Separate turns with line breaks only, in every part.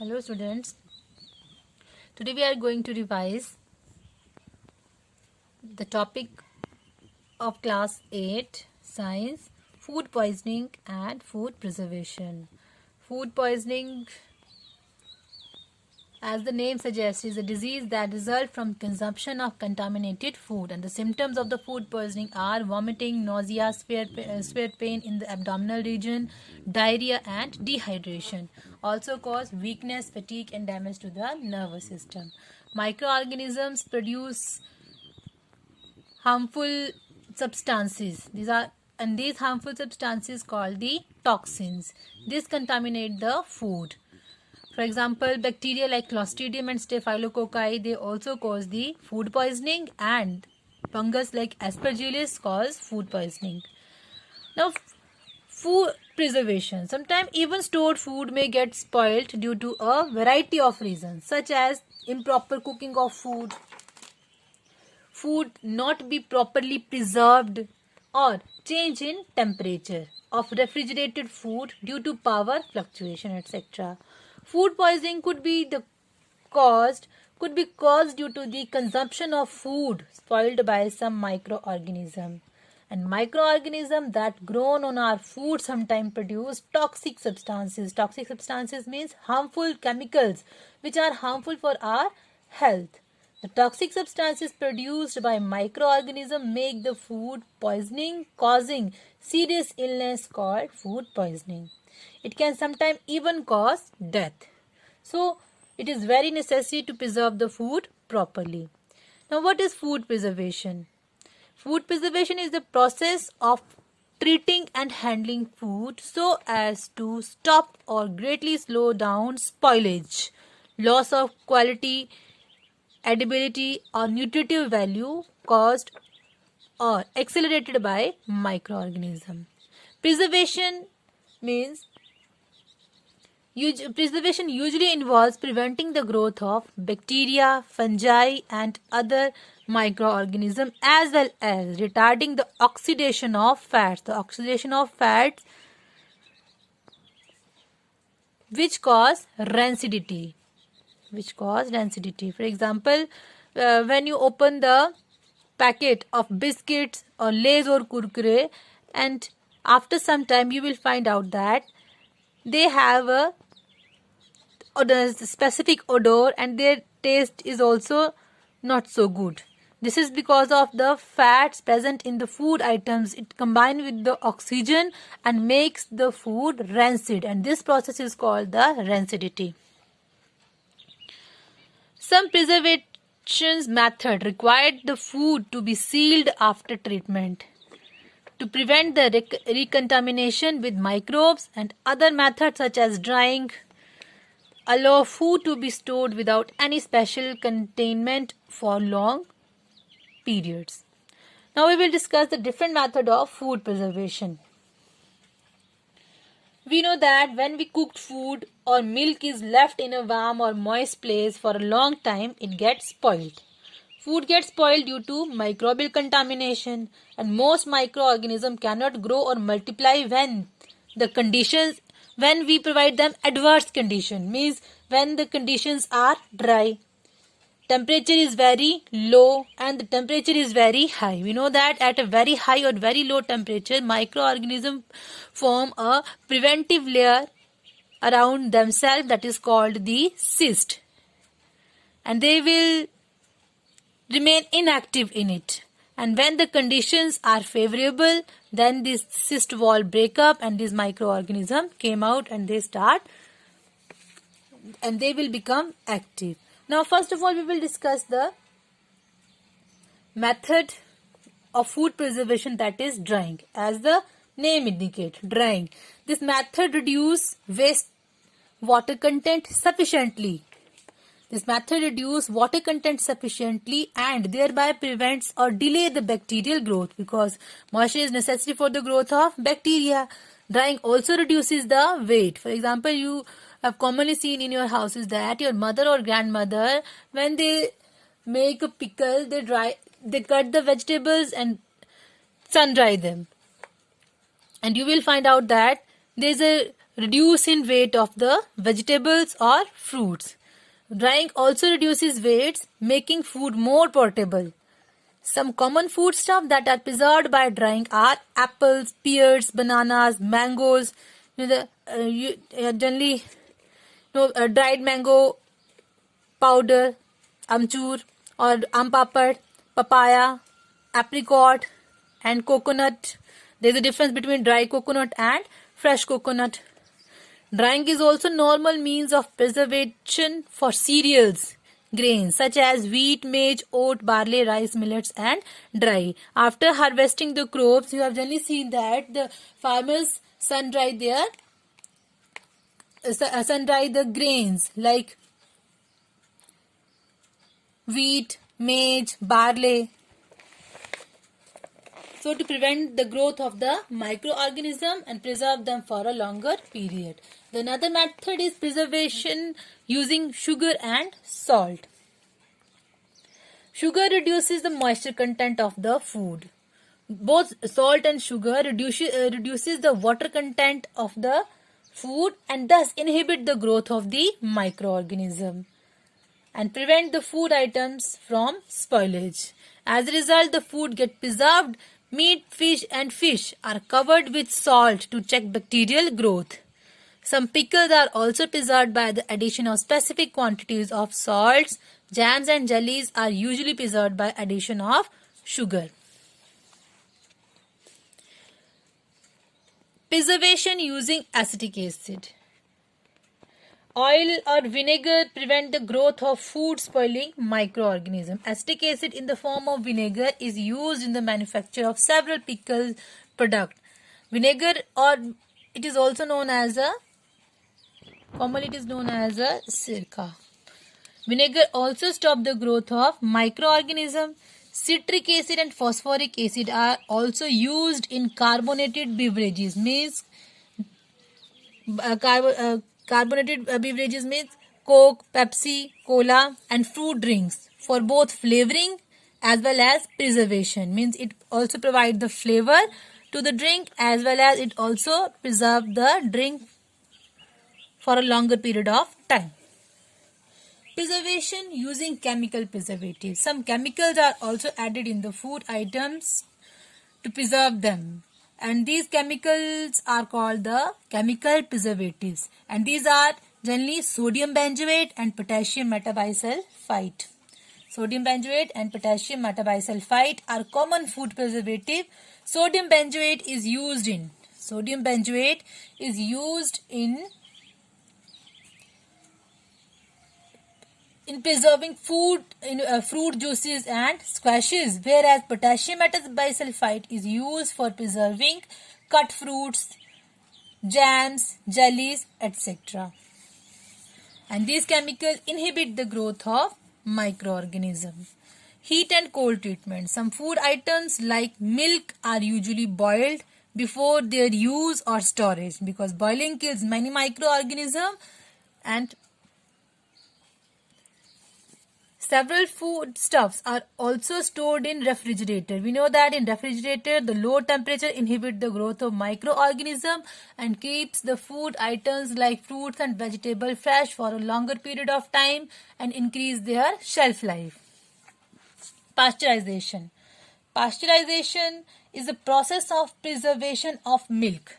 Hello students, today we are going to revise the topic of class 8 science, food poisoning and food preservation. Food poisoning, as the name suggests, is a disease that results from consumption of contaminated food, and the symptoms of the food poisoning are vomiting, nausea, severe pain in the abdominal region, diarrhea and dehydration. Also cause weakness, fatigue and damage to the nervous system. Microorganisms produce harmful substances. These harmful substances called the toxins. These contaminate the food. For example, bacteria like Clostridium and Staphylococci, they also cause the food poisoning, and fungus like Aspergillus cause food poisoning. Now, food preservation. Sometimes even stored food may get spoiled due to a variety of reasons, such as improper cooking of food, food not be properly preserved, or change in temperature of refrigerated food due to power fluctuation, etc. Food poisoning could be caused due to the consumption of food spoiled by some microorganism. And microorganisms that grown on our food sometimes produce toxic substances. Toxic substances means harmful chemicals which are harmful for our health. The toxic substances produced by microorganisms make the food poisoning, causing serious illness called food poisoning. It can sometimes even cause death. So, it is very necessary to preserve the food properly. Now, what is food preservation? Food preservation is the process of treating and handling food so as to stop or greatly slow down spoilage, loss of quality, edibility or nutritive value caused or accelerated by microorganism. Preservation usually involves preventing the growth of bacteria, fungi and other microorganisms, as well as retarding the oxidation of fats. The oxidation of fats which cause rancidity. For example, when you open the packet of biscuits or Lays or Kurkure, and after some time you will find out that they have a specific odor and their taste is also not so good. This is because of the fats present in the food items. It combines with the oxygen and makes the food rancid, and this process is called the rancidity. Some preservation method required the food to be sealed after treatment to prevent the recontamination with microbes, and other methods such as drying allow food to be stored without any special containment for long periods. Now we will discuss the different method of food preservation. We know that when we cooked food or milk is left in a warm or moist place for a long time, it gets spoiled. Food gets spoiled due to microbial contamination, and most microorganisms cannot grow or multiply when we provide them adverse condition, means when the conditions are dry, temperature is very low and the temperature is very high. We know that at a very high or very low temperature, microorganisms form a preventive layer around themselves that is called the cyst, and they will remain inactive in it. And when the conditions are favorable, then this cyst wall break up and these microorganisms came out and they will become active. Now, first of all, we will discuss the method of food preservation, that is drying. As the name indicates, drying. This method reduces waste water content sufficiently. And thereby prevents or delay the bacterial growth, because moisture is necessary for the growth of bacteria. Drying also reduces the weight. For example, you have commonly seen in your houses that your mother or grandmother, when they make a pickle, they cut the vegetables and sun dry them. And you will find out that there is a reduce in weight of the vegetables or fruits. Drying also reduces weights, making food more portable. Some common foodstuffs that are preserved by drying are apples, pears, bananas, mangoes. Generally, dried mango powder, amchur or ampapad, papaya, apricot, and coconut. There is a difference between dry coconut and fresh coconut. Drying is also normal means of preservation for cereals, grains such as wheat, maize, oat, barley, rice, millets, and dry. After harvesting the crops, you have generally seen that the farmers sun dry the grains like wheat, maize, barley. So to prevent the growth of the microorganism and preserve them for a longer period. The another method is preservation using sugar and salt. Sugar reduces the moisture content of the food. Both salt and sugar reduces the water content of the food and thus inhibit the growth of the microorganism and prevent the food items from spoilage. As a result, the food gets preserved. Meat, fish and fish are covered with salt to check bacterial growth. Some pickles are also preserved by the addition of specific quantities of salts. Jams and jellies are usually preserved by addition of sugar. Preservation using acetic acid. Oil or vinegar prevent the growth of food spoiling microorganisms. Acetic acid in the form of vinegar is used in the manufacture of several pickle products. Vinegar, or it is also known as commonly sirka. Vinegar also stops the growth of microorganisms. Citric acid and phosphoric acid are also used in carbonated beverages. Carbonated beverages means Coke, Pepsi, Cola and fruit drinks for both flavoring as well as preservation. Means it also provides the flavor to the drink as well as it also preserves the drink for a longer period of time. Preservation using chemical preservatives. Some chemicals are also added in the food items to preserve them. And these chemicals are called the chemical preservatives. And these are generally sodium benzoate and potassium metabisulfite. Sodium benzoate and potassium metabisulfite are common food preservative. Sodium benzoate is used in preserving food in fruit juices and squashes, whereas potassium metabisulfite is used for preserving cut fruits, jams, jellies, etc. And these chemicals inhibit the growth of microorganisms. Heat and cold treatment. Some food items like milk are usually boiled before their use or storage because boiling kills many microorganisms, and several foodstuffs are also stored in refrigerator. We know that in refrigerator, the low temperature inhibits the growth of microorganisms and keeps the food items like fruits and vegetables fresh for a longer period of time and increase their shelf life. Pasteurization. Pasteurization is a process of preservation of milk.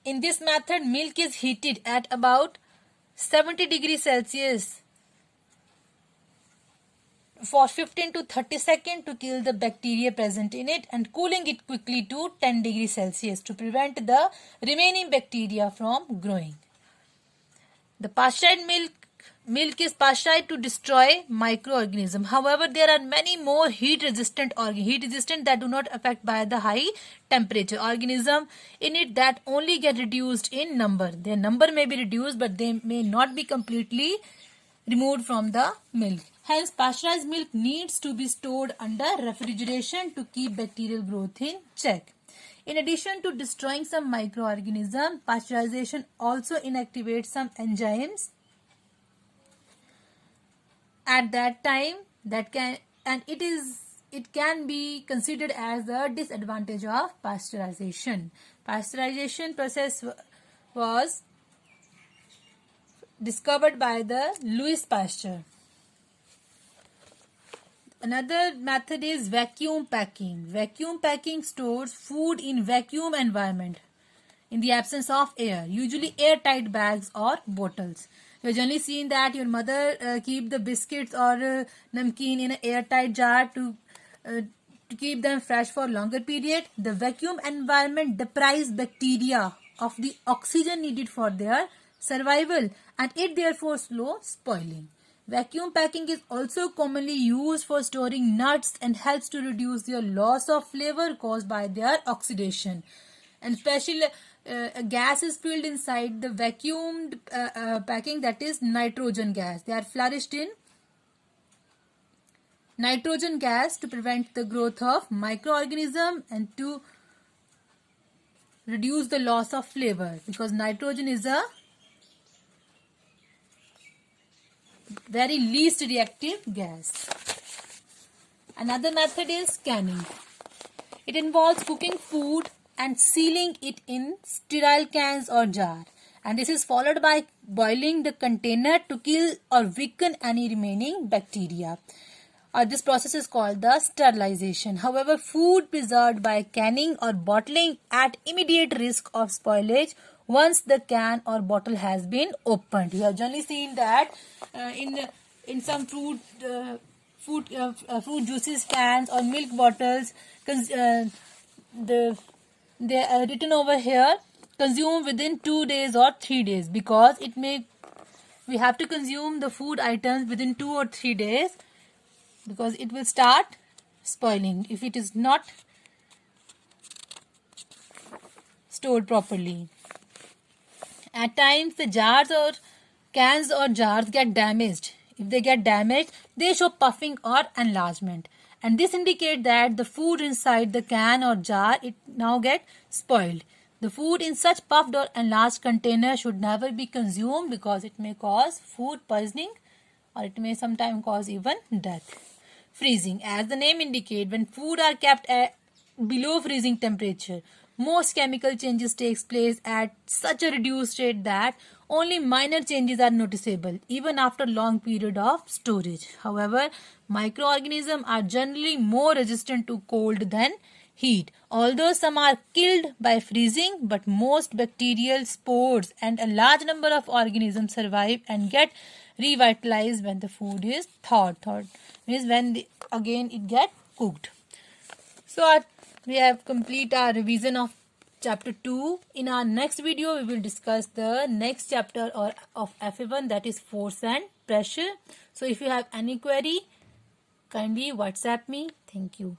In this method, milk is heated at about 70 degrees Celsius for 15 to 30 seconds to kill the bacteria present in it and cooling it quickly to 10 degrees Celsius to prevent the remaining bacteria from growing. The pasteurized milk is pasteurized to destroy microorganisms. However, there are many more heat resistant that do not affect by the high temperature organism in it that only get reduced in number. Their number may be reduced, but they may not be completely removed from the milk. Hence, pasteurized milk needs to be stored under refrigeration to keep bacterial growth in check. In addition to destroying some microorganisms, pasteurization also inactivates some enzymes at that time and it is it can be considered as the disadvantage of pasteurization. Pasteurization process was discovered by the Louis Pasteur. Another method is vacuum packing. Vacuum packing stores food in vacuum environment in the absence of air, usually airtight bags or bottles. You have generally seen that your mother keep the biscuits or namkeen in an airtight jar to keep them fresh for longer period. The vacuum environment deprives bacteria of the oxygen needed for their survival, and it therefore slows spoiling. Vacuum packing is also commonly used for storing nuts and helps to reduce their loss of flavor caused by their oxidation. And especially a gas is filled inside the vacuumed packing, that is nitrogen gas. They are flourished in nitrogen gas to prevent the growth of microorganisms and to reduce the loss of flavor, because nitrogen is a very least reactive gas. Another method is canning. It involves cooking food and sealing it in sterile cans or jar, and this is followed by boiling the container to kill or weaken any remaining bacteria. This process is called the sterilization. However, food preserved by canning or bottling at immediate risk of spoilage once the can or bottle has been opened. You have generally seen that in some fruit juices cans or milk bottles, they are written over here consume within 2 days or 3 days, because we have to consume the food items within 2 or 3 days, because it will start spoiling if it is not stored properly. At times the jars or cans or jars get damaged. If they get damaged, they show puffing or enlargement, and this indicates that the food inside the can or jar it now get spoiled. The food in such puffed or enlarged container should never be consumed, because it may cause food poisoning or it may sometimes cause even death. Freezing. As the name indicates, when food are kept at below freezing temperature, most chemical changes takes place at such a reduced rate that only minor changes are noticeable even after long period of storage. However, microorganisms are generally more resistant to cold than heat. Although some are killed by freezing, but most bacterial spores and a large number of organisms survive and get revitalized when the food is thawed. Thawed means when again it get cooked. So we have complete our revision of chapter 2. In our next video, we will discuss the next chapter of FA1, that is force and pressure. So if you have any query, kindly WhatsApp me. Thank you.